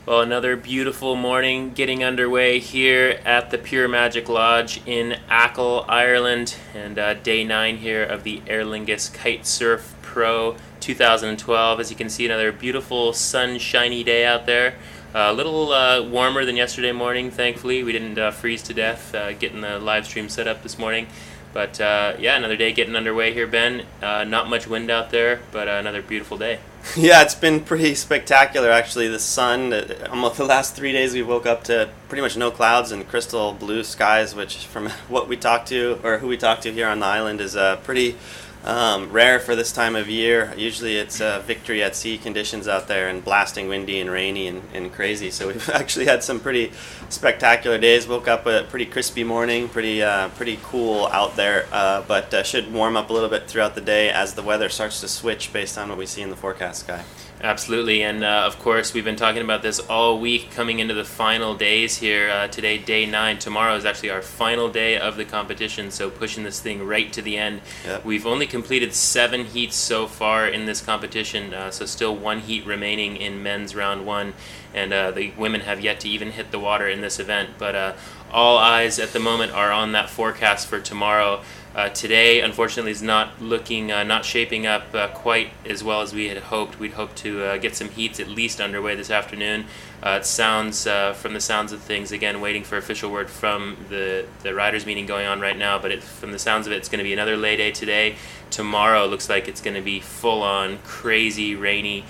Well, another beautiful morning getting underway here at the Pure Magic Lodge in Achill, Ireland, and day 9 here of the Aer Lingus Kite Surf Pro 2012. As you can see, another beautiful sunshiny day out there. A little warmer than yesterday morning, thankfully. We didn't freeze to death getting the live stream set up this morning. But yeah, another day getting underway here, Ben. Not much wind out there, but another beautiful day. Yeah, it's been pretty spectacular, actually. The sun, almost the last 3 days we woke up to pretty much no clouds and crystal blue skies, which from what we talked to, or who we talked to here on the island, is pretty rare for this time of year. Usually it's victory at sea conditions out there and blasting windy and rainy and crazy. So we've actually had some pretty spectacular days. Woke up a pretty crispy morning, pretty cool out there, but should warm up a little bit throughout the day as the weather starts to switch based on what we see in the forecast sky. Absolutely, and of course we've been talking about this all week coming into the final days here. Today, day 9. Tomorrow is actually our final day of the competition, so pushing this thing right to the end. Yep. We've only completed 7 heats so far in this competition, so still 1 heat remaining in men's round 1, and the women have yet to even hit the water in this event, but all eyes at the moment are on that forecast for tomorrow. Today, unfortunately, is not looking, not shaping up quite as well as we had hoped. We'd hoped to get some heats at least underway this afternoon. It sounds, from the sounds of things, again, waiting for official word from the riders meeting going on right now, but from the sounds of it, it's going to be another lay day today. Tomorrow looks like it's going to be full-on, crazy, rainy,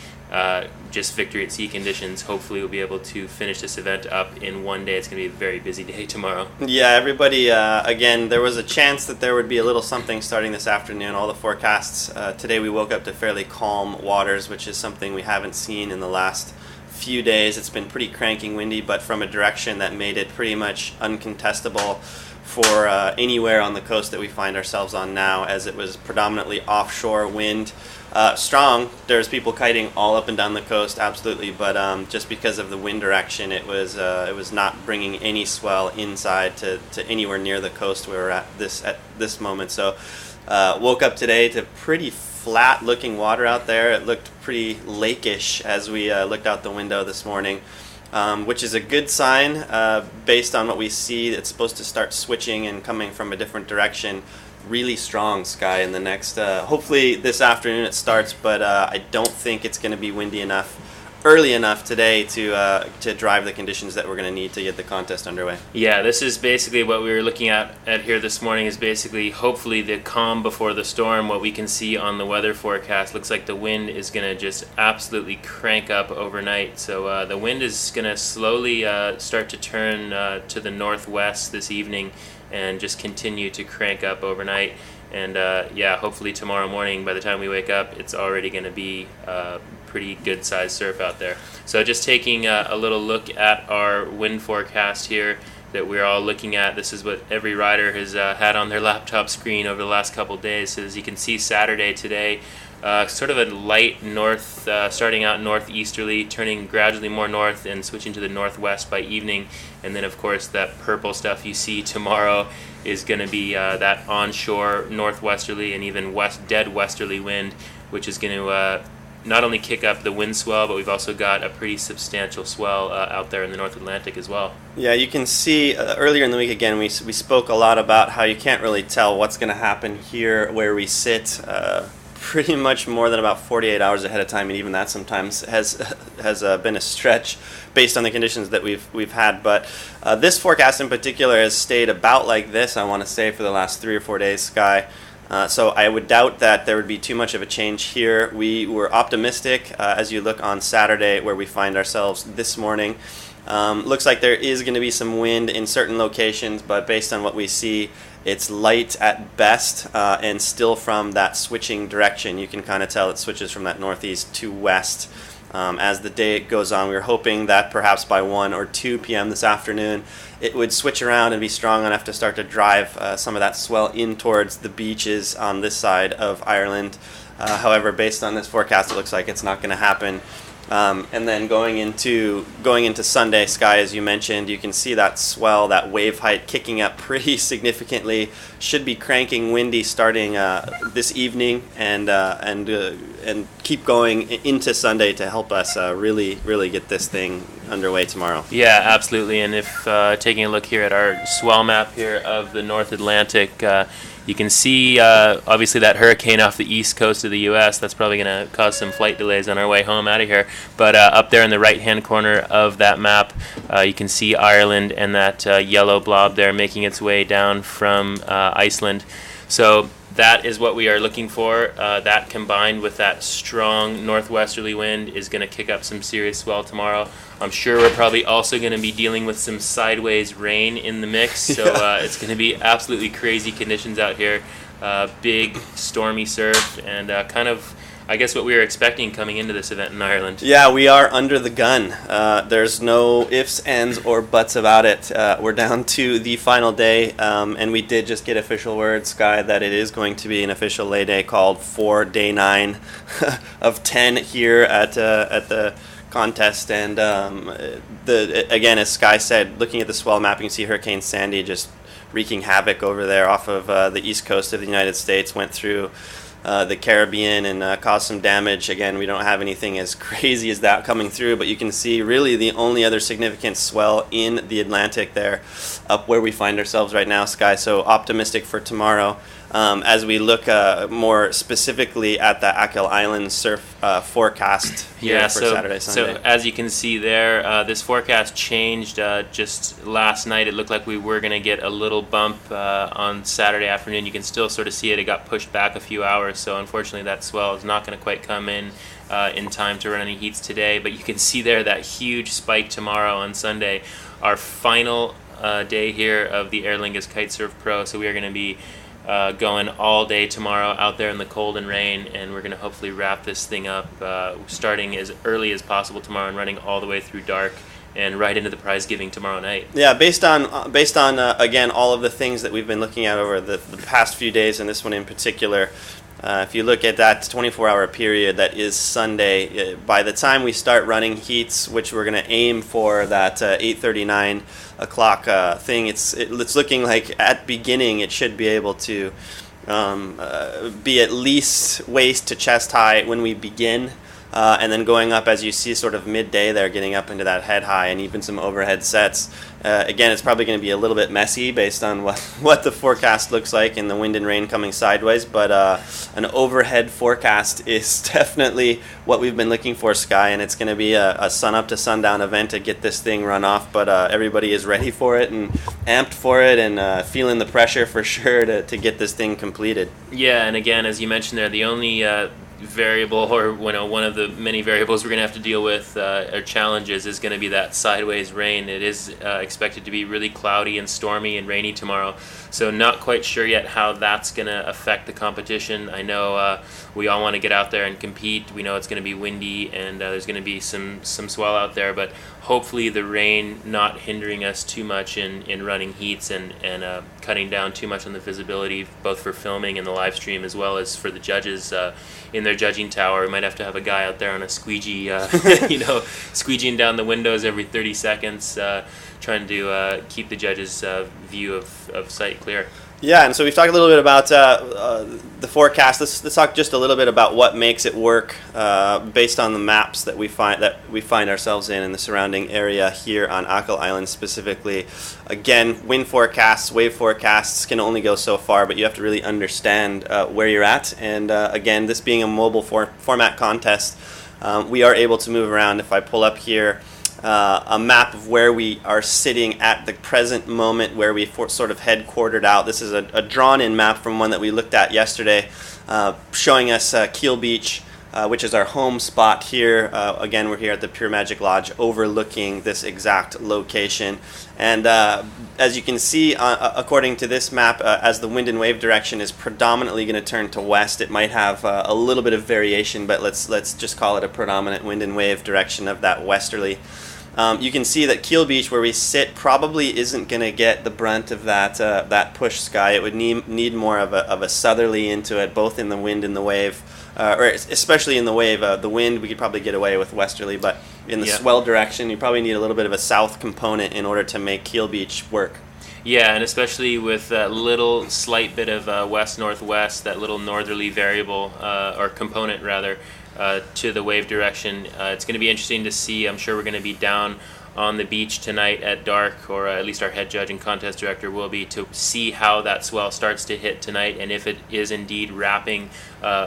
just victory at sea conditions. Hopefully we'll be able to finish this event up in one day. It's going to be a very busy day tomorrow. Yeah, everybody, again, there was a chance that there would be a little something starting this afternoon. All the forecasts, today we woke up to fairly calm waters, which is something we haven't seen in the last few days. It's been pretty cranking windy, but from a direction that made it pretty much uncontestable for anywhere on the coast that we find ourselves on now, as it was predominantly offshore wind. Strong. There's people kiting all up and down the coast, absolutely, but just because of the wind direction, it was not bringing any swell inside to anywhere near the coast where we're at this moment. So woke up today to pretty flat looking water out there. It looked pretty lake-ish as we looked out the window this morning. Which is a good sign based on what we see. It's supposed to start switching and coming from a different direction. Really strong sky in the next, hopefully this afternoon it starts, but I don't think it's going to be windy enough, early enough today to drive the conditions that we're going to need to get the contest underway. Yeah, this is basically what we were looking at here this morning, is basically hopefully the calm before the storm. What we can see on the weather forecast looks like the wind is going to just absolutely crank up overnight. So the wind is going to slowly start to turn to the northwest this evening and just continue to crank up overnight. And yeah, hopefully tomorrow morning, by the time we wake up, it's already going to be pretty good sized surf out there. So just taking a little look at our wind forecast here that we're all looking at. This is what every rider has had on their laptop screen over the last couple days. So as you can see, Saturday today, sort of a light north, starting out northeasterly, turning gradually more north and switching to the northwest by evening. And then of course that purple stuff you see tomorrow is going to be that onshore northwesterly and even dead westerly wind, which is going to not only kick up the wind swell, but we've also got a pretty substantial swell out there in the North Atlantic as well. Yeah, you can see earlier in the week, again, we spoke a lot about how you can't really tell what's going to happen here where we sit pretty much more than about 48 hours ahead of time, and even that sometimes has been a stretch based on the conditions that we've had. But this forecast in particular has stayed about like this, I want to say, for the last 3 or 4 days, Sky. So I would doubt that there would be too much of a change here. We were optimistic as you look on Saturday, where we find ourselves this morning. Looks like there is going to be some wind in certain locations, but based on what we see, it's light at best and still from that switching direction. You can kind of tell it switches from that northeast to west. As the day goes on, we were hoping that perhaps by 1 or 2 p.m. this afternoon, it would switch around and be strong enough to start to drive some of that swell in towards the beaches on this side of Ireland. However, based on this forecast, it looks like it's not going to happen. And then going into Sunday, Sky, as you mentioned, you can see that swell, that wave height kicking up pretty significantly. Should be cranking windy starting this evening and keep going into Sunday to help us really get this thing underway tomorrow. Yeah, absolutely. And if taking a look here at our swell map here of the North Atlantic, you can see obviously that hurricane off the east coast of the U.S. That's probably going to cause some flight delays on our way home out of here. But up there in the right-hand corner of that map, you can see Ireland and that yellow blob there making its way down from Iceland. So that is what we are looking for. That combined with that strong northwesterly wind is going to kick up some serious swell tomorrow. I'm sure we're probably also going to be dealing with some sideways rain in the mix, so it's going to be absolutely crazy conditions out here. Big stormy surf and kind of, I guess, what we were expecting coming into this event in Ireland. Yeah, we are under the gun. There's no ifs, ands, or buts about it. We're down to the final day, and we did just get official word, Sky, that it is going to be an official lay day called for day 9 of 10 here at the contest. And again, as Sky said, looking at the swell map, you can see Hurricane Sandy just wreaking havoc over there off of the east coast of the United States, went through the Caribbean and caused some damage. Again, we don't have anything as crazy as that coming through, but you can see really the only other significant swell in the Atlantic there, up where we find ourselves right now, Sky. So optimistic for tomorrow. As we look more specifically at the Achill Island surf forecast here for Saturday, Sunday. So as you can see there, this forecast changed just last night. It looked like we were going to get a little bump on Saturday afternoon. You can still sort of see it. It got pushed back a few hours, so unfortunately that swell is not going to quite come in time to run any heats today. But you can see there that huge spike tomorrow on Sunday, our final day here of the Aer Lingus Kite Surf Pro. So we are going to be going all day tomorrow out there in the cold and rain, and we're going to hopefully wrap this thing up starting as early as possible tomorrow and running all the way through dark and right into the prize giving tomorrow night. Yeah, based on again all of the things that we've been looking at over the past few days, and this one in particular. If you look at that 24-hour period that is Sunday, by the time we start running heats, which we're going to aim for that 8:39 o'clock thing, it's looking like at beginning it should be able to be at least waist to chest high when we begin. And then going up, as you see, sort of midday there, getting up into that head high and even some overhead sets. Again, it's probably going to be a little bit messy based on what the forecast looks like and the wind and rain coming sideways, but an overhead forecast is definitely what we've been looking for, Sky, and it's going to be a sun-up to sundown event to get this thing run off, but everybody is ready for it and amped for it and feeling the pressure for sure to get this thing completed. Yeah, and again, as you mentioned there, the only variable, or one of the many variables we're going to have to deal with or challenges is going to be that sideways rain. It is expected to be really cloudy and stormy and rainy tomorrow, so not quite sure yet how that's going to affect the competition. I know we all want to get out there and compete. We know it's going to be windy and there's going to be some swell out there, but hopefully the rain not hindering us too much in running heats and cutting down too much on the visibility, both for filming and the live stream as well as for the judges in their judging tower. We might have to have a guy out there on a squeegee, squeegeeing down the windows every 30 seconds, trying to keep the judges' view of sight clear. Yeah, and so we've talked a little bit about the forecast. Let's talk just a little bit about what makes it work based on the maps that we find ourselves in the surrounding area here on Achill Island specifically. Again, wind forecasts, wave forecasts can only go so far, but you have to really understand where you're at. And again, this being a mobile format contest, we are able to move around. If I pull up here a map of where we are sitting at the present moment, where we sort of headquartered out. This is a drawn-in map from one that we looked at yesterday, showing us Keel Beach, which is our home spot here. Again, we're here at the Pure Magic Lodge overlooking this exact location. And as you can see, according to this map, as the wind and wave direction is predominantly going to turn to west, it might have a little bit of variation, but let's just call it a predominant wind and wave direction of that westerly. You can see that Keel Beach, where we sit, probably isn't going to get the brunt of that push, Sky. It would need more of a southerly into it, both in the wind and the wave, or especially in the wave. The wind we could probably get away with westerly, but in the swell direction, you probably need a little bit of a south component in order to make Keel Beach work. Yeah, and especially with that little slight bit of west-northwest, that little northerly variable, or component rather, to the wave direction. It's going to be interesting to see. I'm sure we're going to be down on the beach tonight at dark, or at least our head judge and contest director will be, to see how that swell starts to hit tonight, and if it is indeed wrapping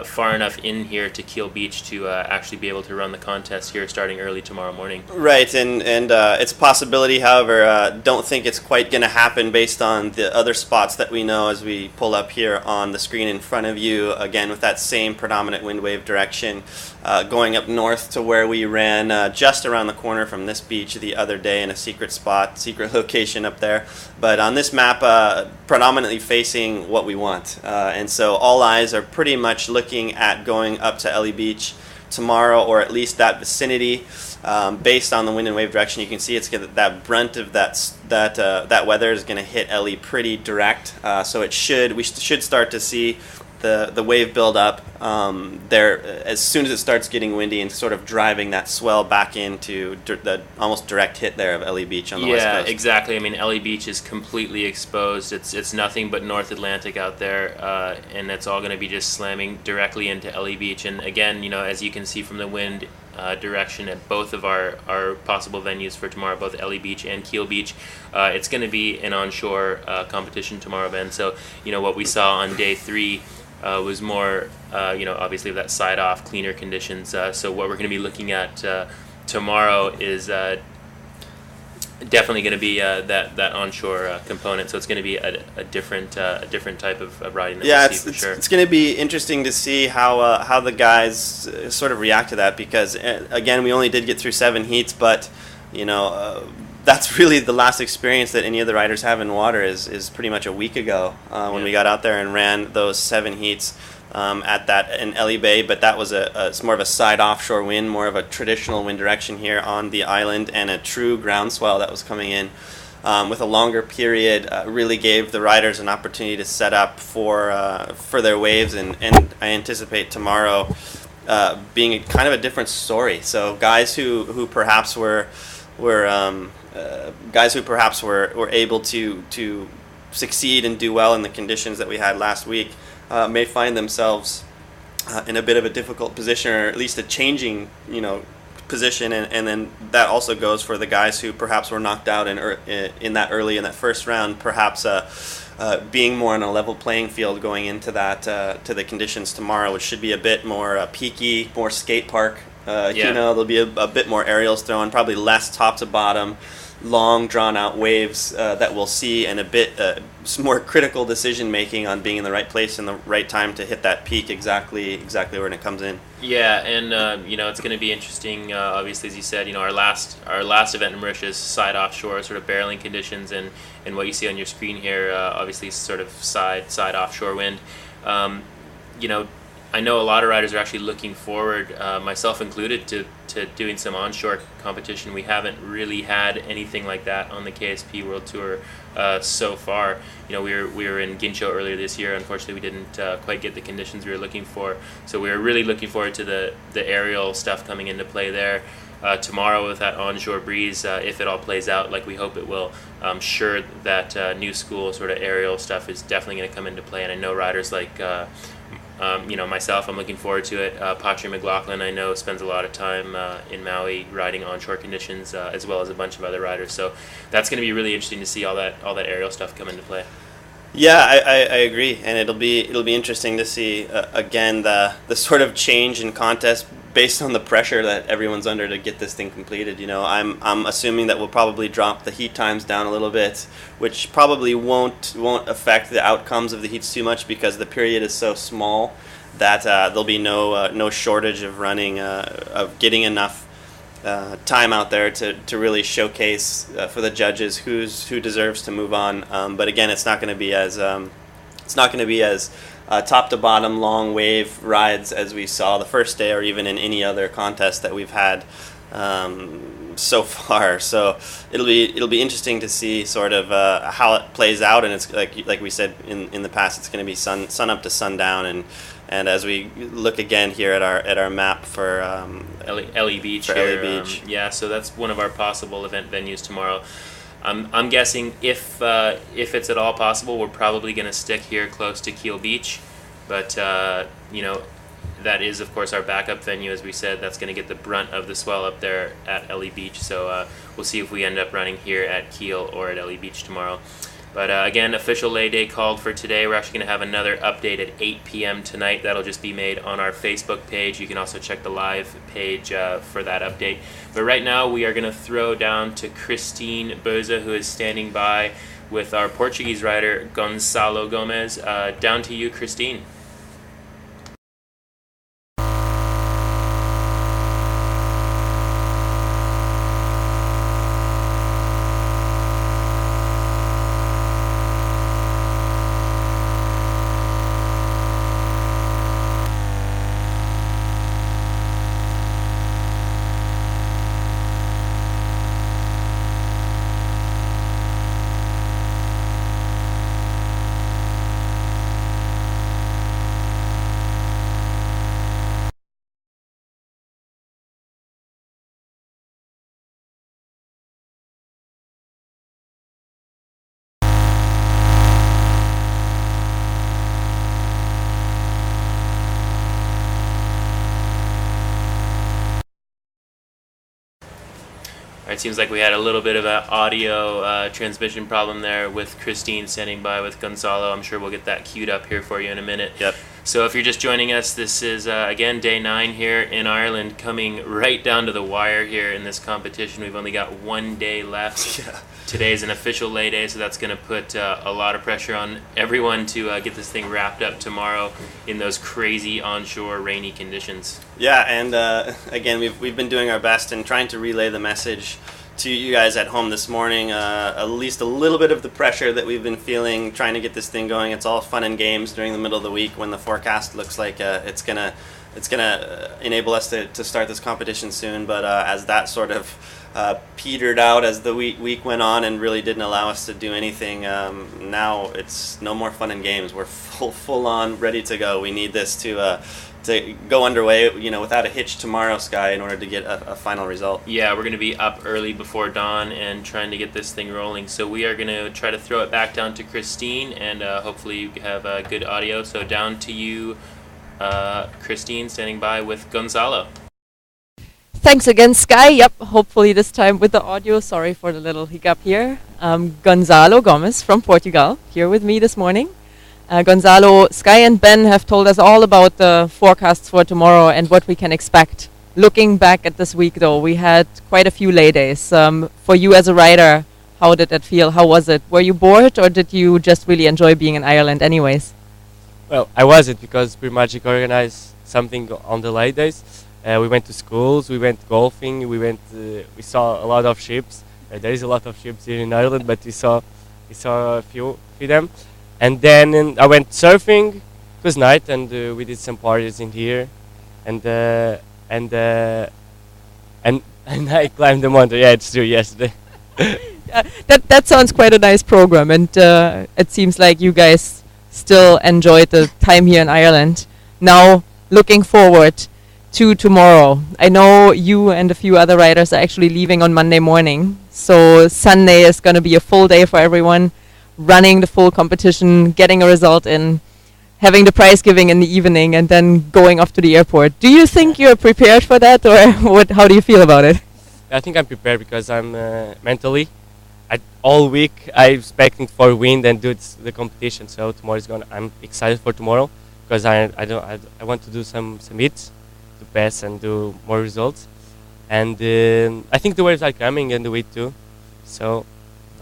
far enough in here to Keel Beach to actually be able to run the contest here starting early tomorrow morning. Right, and it's a possibility, however, don't think it's quite going to happen based on the other spots that we know as we pull up here on the screen in front of you, again with that same predominant wind wave direction, going up north to where we ran just around the corner from this beach the other day in a secret spot, secret location up there. But on this map, predominantly facing what we want. And so all eyes are pretty much looking at going up to Ellie Beach tomorrow, or at least that vicinity. Based on the wind and wave direction, you can see it's that brunt of that weather is going to hit Ellie pretty direct. So we should start to see the wave build up there as soon as it starts getting windy and sort of driving that swell back into the almost direct hit there of Ellie Beach on the west coast. Yeah, exactly. I mean, Ellie Beach is completely exposed. It's nothing but North Atlantic out there, and it's all going to be just slamming directly into Ellie Beach. And again, as you can see from the wind direction at both of our possible venues for tomorrow, both Ellie Beach and Keel Beach, it's going to be an onshore competition tomorrow, Ben. So, what we saw on day 3 was more, obviously that side-off, cleaner conditions. So what we're going to be looking at tomorrow is definitely going to be that onshore component. So it's going to be a different type of riding that we'll see for sure. It's going to be interesting to see how the guys sort of react to that, because again, we only did get through 7 heats, but that's really the last experience that any of the riders have in water is pretty much a week ago when we got out there and ran those 7 heats in Ellie Bay. But that was it's more of a side offshore wind, more of a traditional wind direction here on the island, and a true ground swell that was coming in with a longer period. Really gave the riders an opportunity to set up for their waves, and I anticipate tomorrow being kind of a different story. So guys who perhaps were able to succeed and do well in the conditions that we had last week may find themselves in a bit of a difficult position, or at least a changing position, and then that also goes for the guys who perhaps were knocked out in that first round, perhaps being more on a level playing field going into that to the conditions tomorrow, which should be a bit more peaky, more skate park. There'll be a bit more aerials thrown, probably less top to bottom, long drawn out waves that we'll see, and a bit more critical decision making on being in the right place in the right time to hit that peak exactly when it comes in. Yeah, and it's going to be interesting. Obviously, as you said, our last event in Mauritius, side offshore, sort of barreling conditions, and what you see on your screen here, obviously sort of side offshore wind. I know a lot of riders are actually looking forward, myself included, to doing some onshore competition. We haven't really had anything like that on the KSP World Tour so far. We were in Gincho earlier this year. Unfortunately, we didn't quite get the conditions we were looking for. So we were really looking forward to the aerial stuff coming into play there. Tomorrow with that onshore breeze, if it all plays out like we hope it will, I'm sure that new school sort of aerial stuff is definitely going to come into play. And I know riders like myself, I'm looking forward to it. Patry McLaughlin, I know, spends a lot of time in Maui riding onshore conditions, as well as a bunch of other riders. So that's going to be really interesting to see all that aerial stuff come into play. Yeah, I agree, and it'll be interesting to see again the sort of change in contest based on the pressure that everyone's under to get this thing completed. I'm assuming that we'll probably drop the heat times down a little bit, which probably won't affect the outcomes of the heats too much, because the period is so small that there'll be no shortage of running of getting enough time out there to really showcase for the judges who deserves to move on. But again, it's not going to be as top to bottom long wave rides as we saw the first day, or even in any other contest that we've had so far. So it'll be interesting to see sort of how it plays out, and it's like we said in the past, it's going to be sun up to sundown, and as we look again here at our map for Ellie Beach. Yeah, so that's one of our possible event venues tomorrow. I'm guessing if it's at all possible, we're probably going to stick here close to Keel Beach, but that is, of course, our backup venue. As we said, that's going to get the brunt of the swell up there at Ellie Beach. So we'll see if we end up running here at Kiel or at Ellie Beach tomorrow. But again, official lay day called for today. We're actually going to have another update at 8 p.m. tonight. That'll just be made on our Facebook page. You can also check the live page for that update. But right now, we are going to throw down to Christine Böse, who is standing by with our Portuguese rider, Gonçalo Gomes. Down to you, Christine. It seems like we had a little bit of an audio transmission problem there with Christine standing by with Gonçalo. I'm sure we'll get that queued up here for you in a minute. Yep. So if you're just joining us, this is, again, day 9 here in Ireland, coming right down to the wire here in this competition. We've only got 1 day left. Yeah. Today is an official lay day, so that's going to put a lot of pressure on everyone to get this thing wrapped up tomorrow in those crazy onshore rainy conditions. Yeah, and again, we've been doing our best and trying to relay the message to you guys at home this morning, at least a little bit of the pressure that we've been feeling trying to get this thing going. It's all fun and games during the middle of the week when the forecast looks like it's gonna enable us to start this competition soon. But as that sort of petered out as the week went on and really didn't allow us to do anything, now it's no more fun and games. We're full on ready to go. We need this to go underway, without a hitch tomorrow, Sky, in order to get a final result. Yeah, we're going to be up early before dawn and trying to get this thing rolling. So we are going to try to throw it back down to Christine, and hopefully you have good audio. So down to you, Christine, standing by with Gonçalo. Thanks again, Sky. Yep, hopefully this time with the audio. Sorry for the little hiccup here. Gonçalo Gomes from Portugal, here with me this morning. Gonçalo, Sky and Ben have told us all about the forecasts for tomorrow and what we can expect. Looking back at this week, though, we had quite a few lay days. For you as a rider, how did that feel? How was it? Were you bored, or did you just really enjoy being in Ireland anyways? Well, I wasn't, because Pretty Magic organized something on the lay days. We went to schools, we went golfing, we saw a lot of ships. There is a lot of ships here in Ireland, but we saw a few of them. And then I went surfing. It was night, and we did some parties in here, and I climbed the mountain. Yeah, it's true. Yesterday. That sounds quite a nice program, and it seems like you guys still enjoyed the time here in Ireland. Now, looking forward to tomorrow. I know you and a few other riders are actually leaving on Monday morning, so Sunday is going to be a full day for everyone. Running the full competition, getting a result in, having the prize giving in the evening, and then going off to the airport. Do you think you're prepared for that, or how do you feel about it? I think I'm prepared, because I'm mentally, all week I'm expecting for wind and do the competition. So tomorrow I'm excited for tomorrow, because I want to do some hits to pass and do more results. And I think the waves are coming and the wind too. So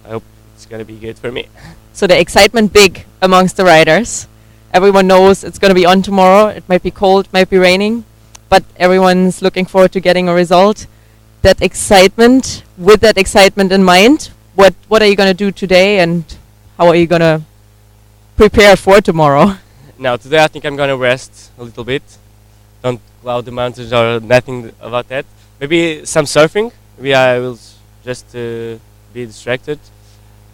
I hope it's going to be good for me. So the excitement big amongst the riders. Everyone knows it's going to be on tomorrow. It might be cold, might be raining, but everyone's looking forward to getting a result. That excitement, with that excitement in mind, what are you going to do today, and how are you going to prepare for tomorrow? Now, today I think I'm going to rest a little bit. Don't cloud the mountains or nothing about that. Maybe some surfing. Maybe I will just be distracted.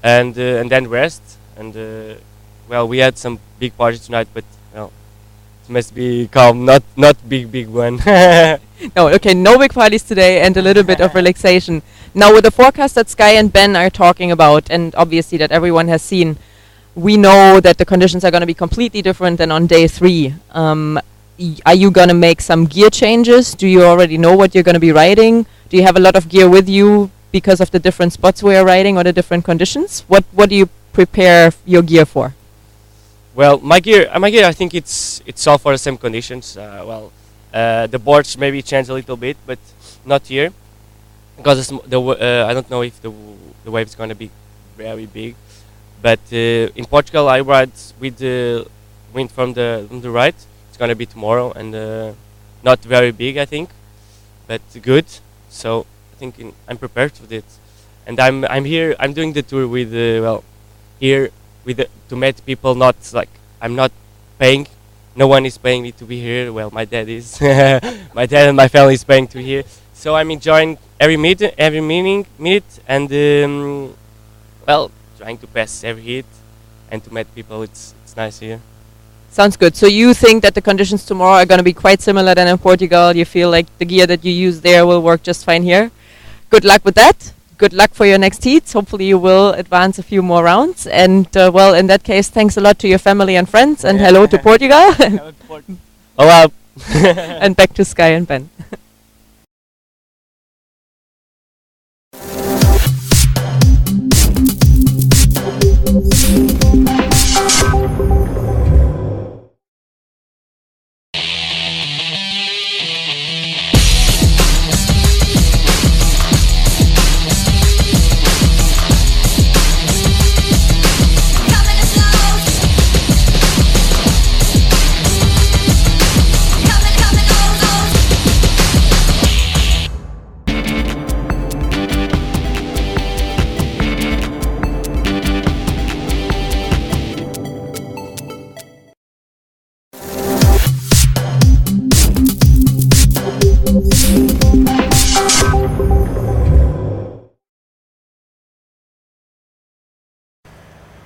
And then rest. And we had some big parties tonight, but it must be calm, not big one. No, okay, no big parties today, and a little bit of relaxation. Now, with the forecast that Sky and Ben are talking about, and obviously that everyone has seen, we know that the conditions are going to be completely different than on day 3. are you going to make some gear changes? Do you already know what you're going to be riding? Do you have a lot of gear with you because of the different spots we are riding or the different conditions? What do you prepare your gear for? Well, my gear, I think it's all for the same conditions. The boards maybe change a little bit, but not here, because I don't know if the wave is going to be very big. But in Portugal, I ride with the wind from the right. It's going to be tomorrow, and not very big, I think, but good. So I think I'm prepared for it, and I'm here. I'm doing the tour with here with to meet people. Not like I'm not paying. No one is paying me to be here. Well, my dad is. My dad and my family is paying to be here. So I'm enjoying every minute, and trying to pass every hit and to meet people. It's nice here. Sounds good. So you think that the conditions tomorrow are going to be quite similar than in Portugal? You feel like the gear that you use there will work just fine here? Good luck with that. Good luck for your next heats. Hopefully you will advance a few more rounds. And in that case, thanks a lot to your family and friends, and hello to Portugal. Olá. And back to Sky and Ben.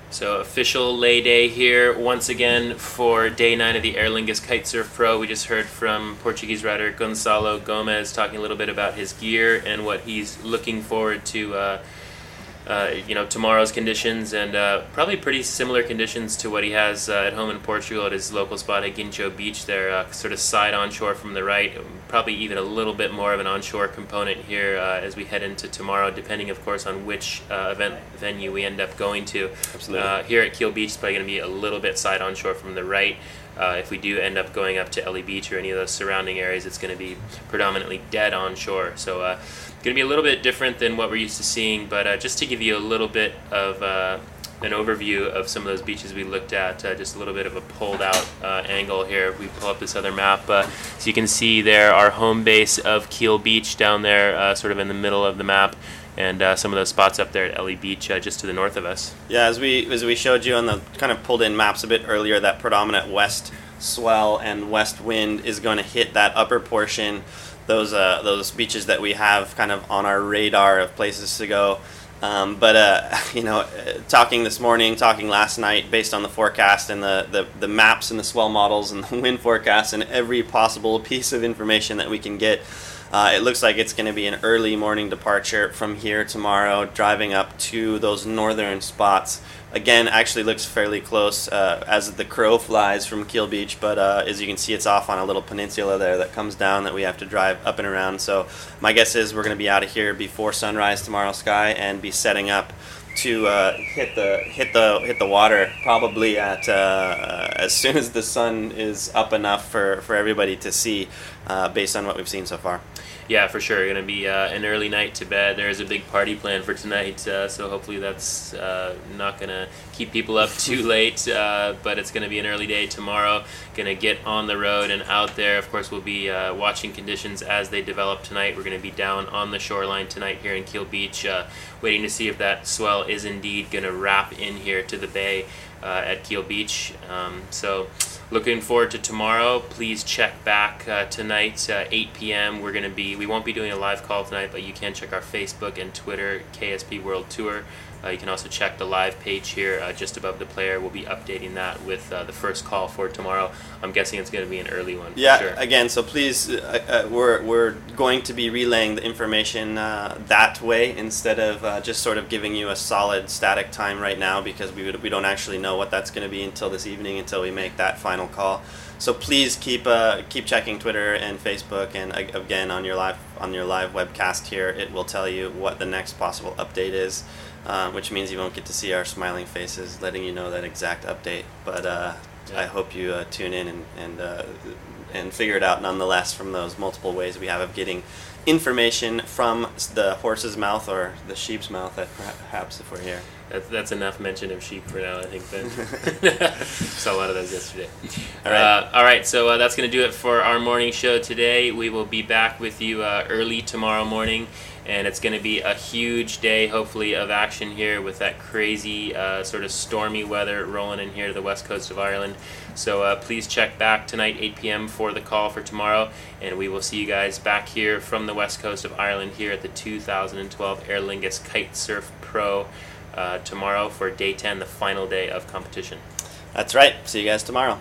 So official lay day here once again for day 9 of the Aer Lingus Kitesurf Pro. We just heard from Portuguese rider Gonçalo Gomes talking a little bit about his gear and what he's looking forward to tomorrow's conditions, and probably pretty similar conditions to what he has at home in Portugal at his local spot at Guincho Beach there, sort of side onshore from the right, probably even a little bit more of an onshore component here as we head into tomorrow, depending of course on which venue we end up going to. Absolutely. Here at Kiel Beach, it's probably going to be a little bit side onshore from the right. If we do end up going up to Ellie Beach or any of those surrounding areas, it's going to be predominantly dead onshore. So going to be a little bit different than what we're used to seeing, but just to give you a little bit of an overview of some of those beaches we looked at, just a little bit of a pulled out angle here. We pull up this other map, so you can see there our home base of Kiel Beach down there, sort of in the middle of the map, and some of those spots up there at Ellie Beach just to the north of us. Yeah, as we showed you on the kind of pulled in maps a bit earlier, that predominant west swell and west wind is going to hit that upper portion, those beaches that we have kind of on our radar of places to go. Talking this morning, talking last night, based on the forecast and the maps and the swell models and the wind forecast and every possible piece of information that we can get, it looks like it's going to be an early morning departure from here tomorrow, driving up to those northern spots. Again, actually looks fairly close as the crow flies from Kiel Beach, but as you can see, it's off on a little peninsula there that comes down that we have to drive up and around. So my guess is we're going to be out of here before sunrise tomorrow, Sky, and be setting up to hit the water probably at as soon as the sun is up enough for everybody to see, based on what we've seen so far. Yeah, for sure. Going to be an early night to bed. There's a big party planned for tonight, so hopefully that's not going to keep people up too late, but it's going to be an early day tomorrow. Going to get on the road and out there. Of course, we'll be watching conditions as they develop tonight. We're going to be down on the shoreline tonight here in Kiel Beach, waiting to see if that swell is indeed going to wrap in here to the bay at Kiel Beach. So looking forward to tomorrow. Please check back tonight, 8 p.m. We won't be doing a live call tonight, but you can check our Facebook and Twitter, KSP World Tour. You can also check the live page here just above the player. We'll be updating that with the first call for tomorrow. I'm guessing it's going to be an early one. Yeah, for sure. Again, so please, we're going to be relaying the information that way instead of just sort of giving you a solid static time right now, because we don't actually know what that's going to be until this evening, until we make that final final call. So please keep checking Twitter and Facebook, and again on your live webcast here, it will tell you what the next possible update is, which means you won't get to see our smiling faces letting you know that exact update. But I hope you tune in and figure it out nonetheless from those multiple ways we have of getting information from the horse's mouth or the sheep's mouth, perhaps, if we're here. That's enough mention of sheep for now, I think, Ben. Saw a lot of those yesterday. All right. So that's going to do it for our morning show today. We will be back with you early tomorrow morning, and it's going to be a huge day, hopefully, of action here with that crazy sort of stormy weather rolling in here to the west coast of Ireland. So please check back tonight, 8 p.m. for the call for tomorrow, and we will see you guys back here from the west coast of Ireland here at the 2012 Aer Lingus Kite Surf Pro tomorrow for day 10, the final day of competition. That's right. See you guys tomorrow.